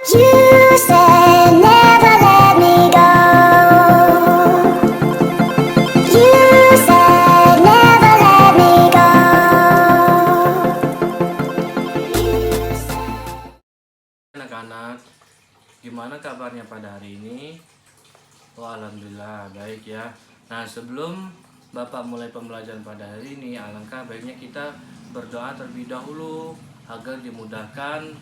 You said never let me go. You said never let me go. Anak-anak, gimana kabarnya pada hari ini? Oh, alhamdulillah baik ya. Nah, sebelum Bapak mulai pembelajaran pada hari ini, alangkah baiknya kita berdoa terlebih dahulu agar dimudahkan,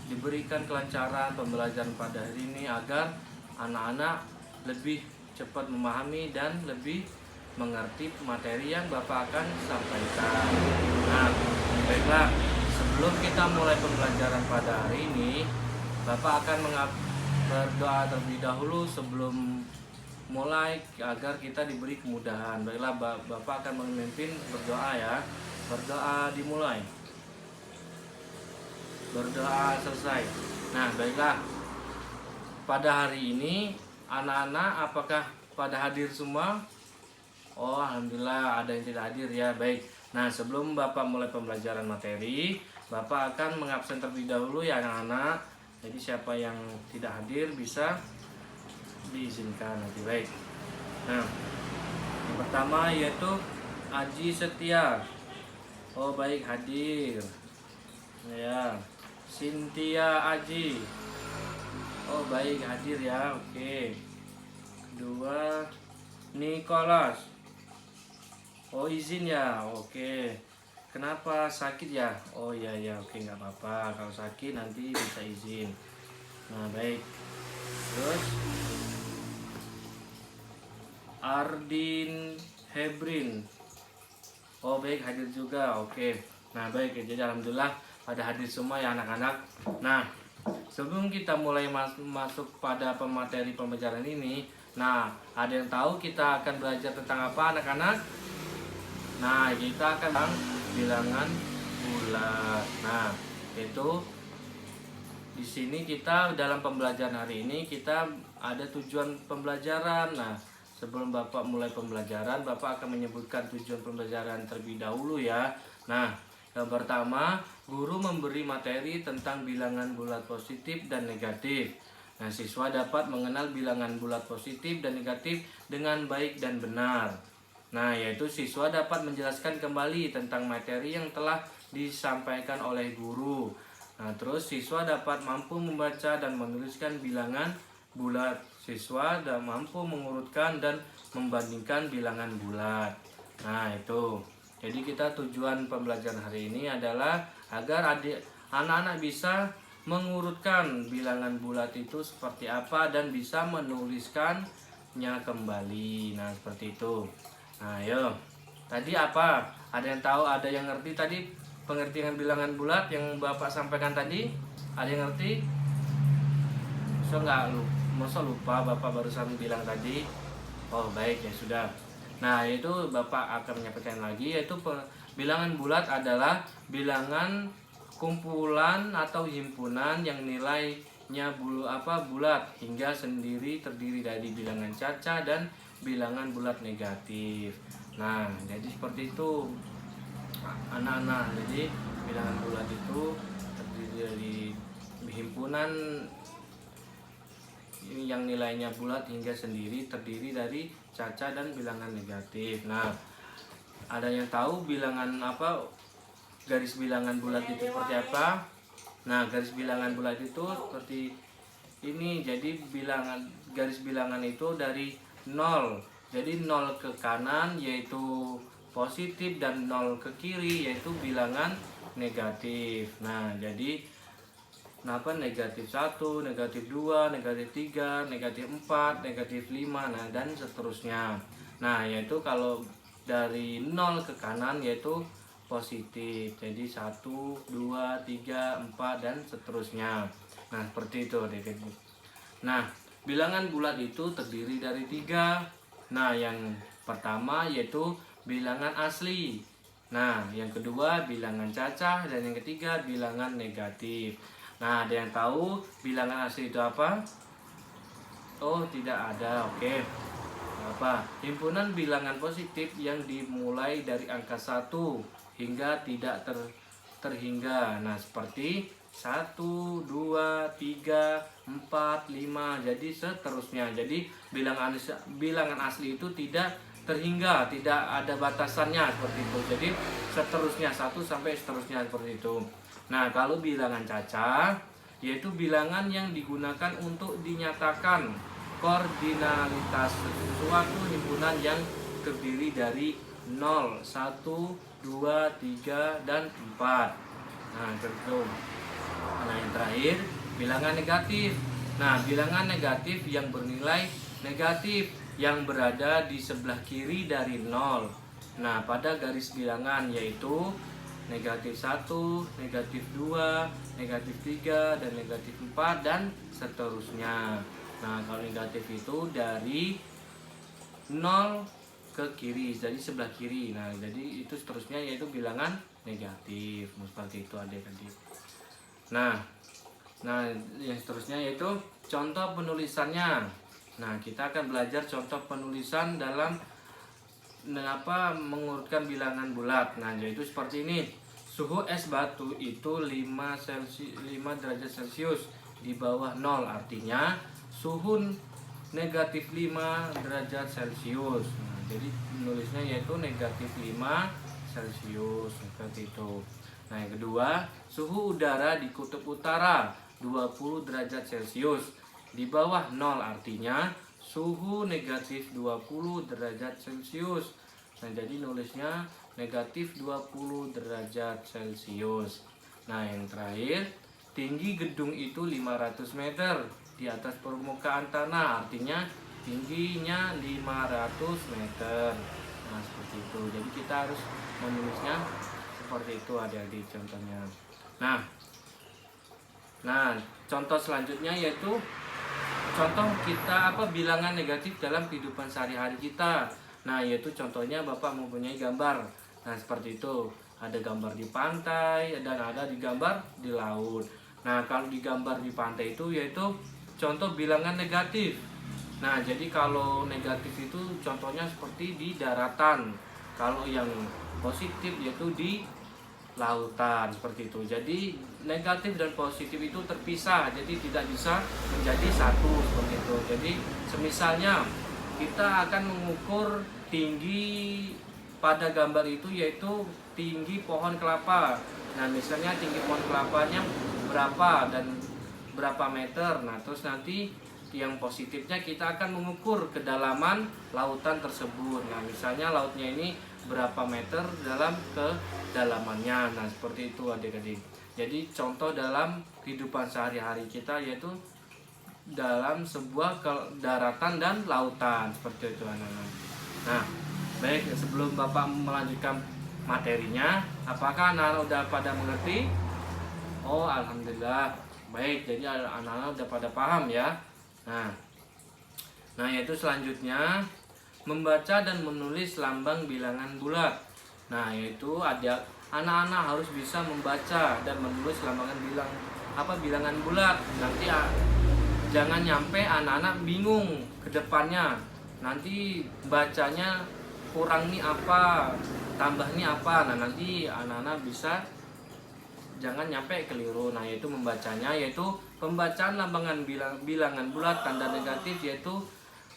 diberikan kelancaran pembelajaran pada hari ini agar anak-anak lebih cepat memahami dan lebih mengerti materi yang Bapak akan sampaikan. Nah, baiklah, sebelum kita mulai pembelajaran pada hari ini, Bapak akan berdoa terlebih dahulu sebelum mulai agar kita diberi kemudahan. Baiklah, Bapak akan memimpin berdoa ya. Berdoa dimulai. Berdoa selesai. Nah, baiklah. Pada hari ini anak-anak apakah pada hadir semua? Oh, alhamdulillah ada yang tidak hadir ya. Baik. Nah, sebelum Bapak mulai pembelajaran materi, Bapak akan mengabsen terlebih dahulu ya anak-anak. Jadi siapa yang tidak hadir bisa diizinkan nanti. Baik. Nah, yang pertama yaitu Aji Setia. Oh, baik, hadir. Ya. Cynthia Aji. Oh, baik, hadir ya. Oke. Kedua Nicholas. Oh, izin ya. Oke. Kenapa sakit ya? Oh iya ya, oke, nggak apa-apa. Kalau sakit nanti bisa izin. Nah, baik. Terus Ardin Hebrin. Oh, baik, hadir juga. Oke. Nah, baik. Jadi alhamdulillah pada hadir semua ya anak-anak. Nah, sebelum kita mulai masuk pada pemateri pembelajaran ini, nah, ada yang tahu kita akan belajar tentang apa anak-anak? Nah, kita akan bilangan bulat. Nah, itu di sini kita dalam pembelajaran hari ini kita ada tujuan pembelajaran. Nah, sebelum Bapak mulai pembelajaran, Bapak akan menyebutkan tujuan pembelajaran terlebih dahulu ya. Nah, yang pertama, guru memberi materi tentang bilangan bulat positif dan negatif. Nah, siswa dapat mengenal bilangan bulat positif dan negatif dengan baik dan benar. Nah, yaitu siswa dapat menjelaskan kembali tentang materi yang telah disampaikan oleh guru. Nah, terus siswa dapat mampu membaca dan menuliskan bilangan bulat. Siswa dan mampu mengurutkan dan membandingkan bilangan bulat. Nah, itu. Jadi kita tujuan pembelajaran hari ini adalah agar anak-anak bisa mengurutkan bilangan bulat itu seperti apa dan bisa menuliskannya kembali. Nah, seperti itu. Nah, ayo. Tadi apa? Ada yang tahu, ada yang ngerti tadi pengertian bilangan bulat yang Bapak sampaikan tadi? Ada yang ngerti? Masa lupa Bapak barusan bilang tadi? Oh, baik ya sudah. Nah, itu Bapak akan menyampaikan lagi, yaitu bilangan bulat adalah bilangan kumpulan atau himpunan yang nilainya bulat hingga sendiri terdiri dari bilangan caca dan bilangan bulat negatif. Nah, jadi seperti itu anak-anak. Jadi bilangan bulat itu terdiri dari himpunan yang nilainya bulat hingga sendiri terdiri dari caca dan bilangan negatif. Nah, ada yang tahu bilangan apa, garis bilangan bulat itu seperti apa? Nah, garis bilangan bulat itu seperti ini. Jadi garis bilangan itu dari 0. Jadi 0 ke kanan yaitu positif dan 0 ke kiri yaitu bilangan negatif. Nah, jadi negatif 1, negatif 2, negatif 3, negatif 4, negatif 5, nah dan seterusnya. Nah, yaitu kalau dari 0 ke kanan yaitu positif. Jadi 1, 2, 3, 4 dan seterusnya. Nah, seperti itu adik-adik. Nah, bilangan bulat itu terdiri dari 3. Nah, yang pertama yaitu bilangan asli. Nah, yang kedua bilangan cacah dan yang ketiga bilangan negatif. Nah, ada yang tahu bilangan asli itu apa? Oh, tidak ada. Oke. Apa? Himpunan bilangan positif yang dimulai dari angka 1 hingga tidak terhingga. Nah, seperti 1, 2, 3, 4, 5, jadi seterusnya. Jadi bilangan asli itu tidak terhingga, tidak ada batasannya seperti itu. Jadi seterusnya 1 sampai seterusnya seperti itu. Nah, kalau bilangan caca yaitu bilangan yang digunakan untuk dinyatakan koordinalitas suatu himpunan yang terdiri dari 0, 1, 2, 3, dan 4. Nah, gitu. Nah, yang terakhir bilangan negatif. Nah, bilangan negatif yang bernilai negatif yang berada di sebelah kiri dari 0. Nah, pada garis bilangan yaitu negatif 1, negatif 2, negatif 3, dan negatif 4, dan seterusnya. Nah, kalau negatif itu dari 0 ke kiri, jadi sebelah kiri. Nah, jadi itu seterusnya yaitu bilangan negatif. Seperti itu adik-adik. Nah, yang seterusnya yaitu contoh penulisannya. Nah, kita akan belajar contoh penulisan dalam mengurutkan bilangan bulat. Nah, yaitu seperti ini. Suhu es batu itu 5 derajat Celcius di bawah 0, artinya suhu negatif 5 derajat Celcius. Nah, jadi menulisnya yaitu negatif 5 Celcius seperti itu. Nah, yang kedua, suhu udara di kutub utara 20 derajat Celcius di bawah 0, artinya suhu negatif 20 derajat Celcius. Nah, jadi nulisnya negatif 20 derajat Celcius. Nah, yang terakhir, tinggi gedung itu 500 meter di atas permukaan tanah, artinya tingginya 500 meter. Nah, seperti itu. Jadi kita harus menulisnya seperti itu adik-adik contohnya. Nah, contoh selanjutnya yaitu contoh kita bilangan negatif dalam kehidupan sehari-hari kita. Nah, yaitu contohnya Bapak mempunyai gambar. Nah, seperti itu. Ada gambar di pantai dan ada di gambar di laut. Nah, kalau di gambar di pantai itu yaitu contoh bilangan negatif. Nah, jadi kalau negatif itu contohnya seperti di daratan. Kalau yang positif yaitu di lautan, seperti itu. Jadi negatif dan positif itu terpisah, jadi tidak bisa menjadi satu seperti itu. Jadi semisalnya kita akan mengukur tinggi pada gambar itu yaitu tinggi pohon kelapa. Nah, misalnya tinggi pohon kelapanya berapa dan berapa meter. Nah, terus nanti yang positifnya kita akan mengukur kedalaman lautan tersebut. Nah, misalnya lautnya ini berapa meter dalam kedalamannya. Nah, seperti itu adik-adik. Jadi contoh dalam kehidupan sehari-hari kita yaitu dalam sebuah daratan dan lautan, seperti itu anak-anak. Nah, baik, sebelum Bapak melanjutkan materinya, apakah anak-anak udah pada mengerti? Oh, alhamdulillah. Baik, jadi anak-anak udah pada paham ya. Nah, yaitu selanjutnya membaca dan menulis lambang bilangan bulat. Nah, yaitu ada anak-anak harus bisa membaca dan menulis bilangan bulat. Nanti jangan nyampe anak-anak bingung ke depannya. Nanti bacanya kurang nih apa, tambah nih apa. Nah, nanti anak-anak bisa jangan nyampe keliru. Nah, yaitu membacanya yaitu pembacaan bilangan bulat tanda negatif yaitu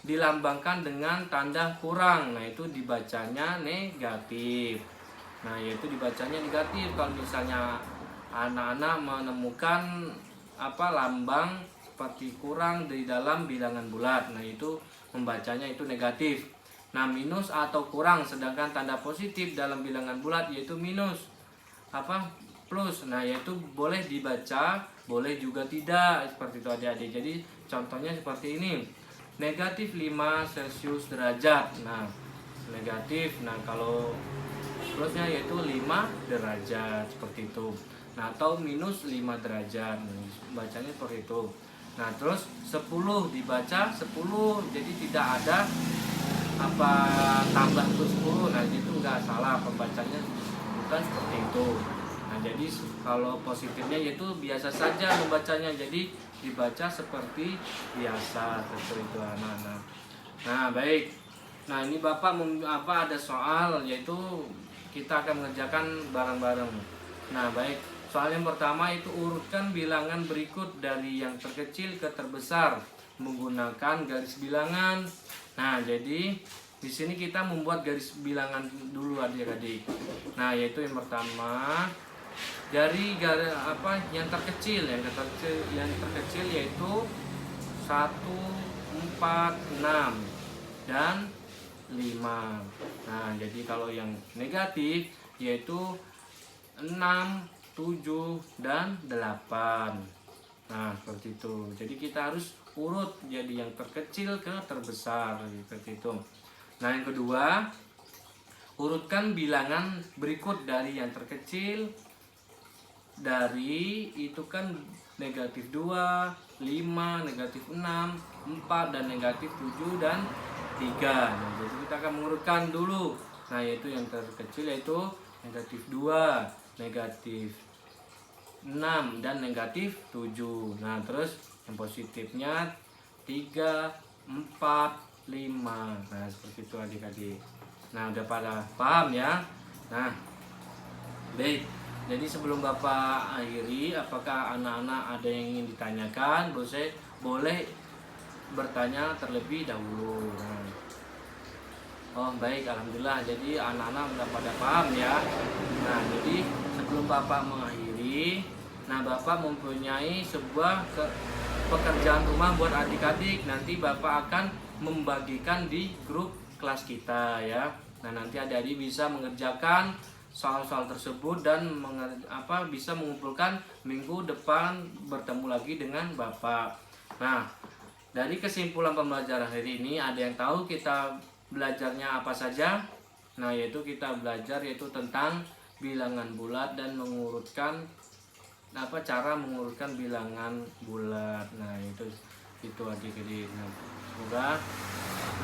dilambangkan dengan tanda kurang. Nah, itu dibacanya negatif. Nah, yaitu dibacanya negatif kalau misalnya anak-anak menemukan lambang seperti kurang di dalam bilangan bulat. Nah, itu membacanya itu negatif. Nah, minus atau kurang, sedangkan tanda positif dalam bilangan bulat yaitu minus plus. Nah, yaitu boleh dibaca, boleh juga tidak, seperti itu adik-adik. Jadi contohnya seperti ini. Negatif 5 Celcius derajat. Nah, negatif. Nah, kalau plusnya yaitu 5 derajat, seperti itu. Nah, atau minus 5 derajat. Nah, bacanya seperti itu. Nah, terus 10 dibaca 10, jadi tidak ada tambah ke 10. Nah, itu enggak salah pembacanya, bukan seperti itu. Nah, jadi kalau positifnya yaitu biasa saja membacanya, jadi dibaca seperti biasa, seperti itu anak-anak. Nah, baik. Nah, ini Bapak ada soal yaitu kita akan mengerjakan bareng-bareng. Nah, baik. Soal yang pertama itu urutkan bilangan berikut dari yang terkecil ke terbesar menggunakan garis bilangan. Nah, jadi di sini kita membuat garis bilangan dulu adik-adik. Nah, yaitu yang pertama dari yang terkecil, yang terkecil yaitu 1, 4, 6 dan 5. Nah, jadi kalau yang negatif yaitu 6, 7 dan 8. Nah, seperti itu. Jadi kita harus urut jadi yang terkecil ke terbesar seperti itu. Nah, yang kedua, urutkan bilangan berikut dari yang terkecil dari itu kan negatif 2, 5, negatif 6, 4 dan negatif 7 dan 3. Nah, jadi kita akan mengurutkan dulu. Nah, yaitu yang terkecil yaitu negatif 2, negatif 6 dan negatif 7. Nah, terus yang positifnya 3, 4, 5. Nah, seperti itu adik-adik. Nah, udah pada paham ya? Nah, baik. Jadi sebelum Bapak akhiri, apakah anak-anak ada yang ingin ditanyakan? Boleh bertanya terlebih dahulu. Nah. Oh, baik, alhamdulillah. Jadi anak-anak udah pada paham ya. Nah, jadi sebelum Bapak mengakhiri, nah Bapak mempunyai sebuah pekerjaan rumah buat adik-adik. Nanti Bapak akan membagikan di grup kelas kita ya. Nah, nanti adik-adik bisa mengerjakan soal-soal tersebut dan bisa mengumpulkan minggu depan bertemu lagi dengan Bapak. Nah, dari kesimpulan pembelajaran hari ini ada yang tahu kita belajarnya apa saja? Nah, yaitu kita belajar yaitu tentang bilangan bulat dan mengurutkan cara mengurutkan bilangan bulat. Nah, itu adik-adik. Nah, semoga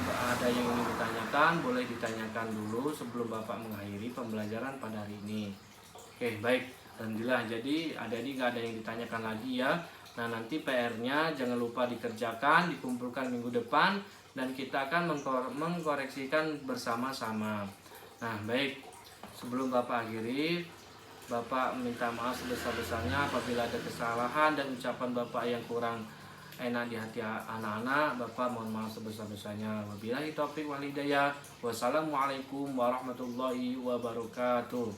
ada yang ingin ditanyakan, boleh ditanyakan dulu sebelum Bapak mengakhiri pembelajaran pada hari ini. Oke, baik. Alhamdulillah. Jadi adik-adik gak ada yang ditanyakan lagi ya. Nah, nanti PR-nya jangan lupa dikerjakan, dikumpulkan minggu depan dan kita akan mengkoreksikan bersama-sama. Nah, baik. Sebelum Bapak akhiri, Bapak minta maaf sebesar-besarnya apabila ada kesalahan dan ucapan Bapak yang kurang enak di hati anak-anak. Bapak mohon maaf sebesar-besarnya. Wabillahi taufiq wal hidayah. Wassalamualaikum warahmatullahi wabarakatuh.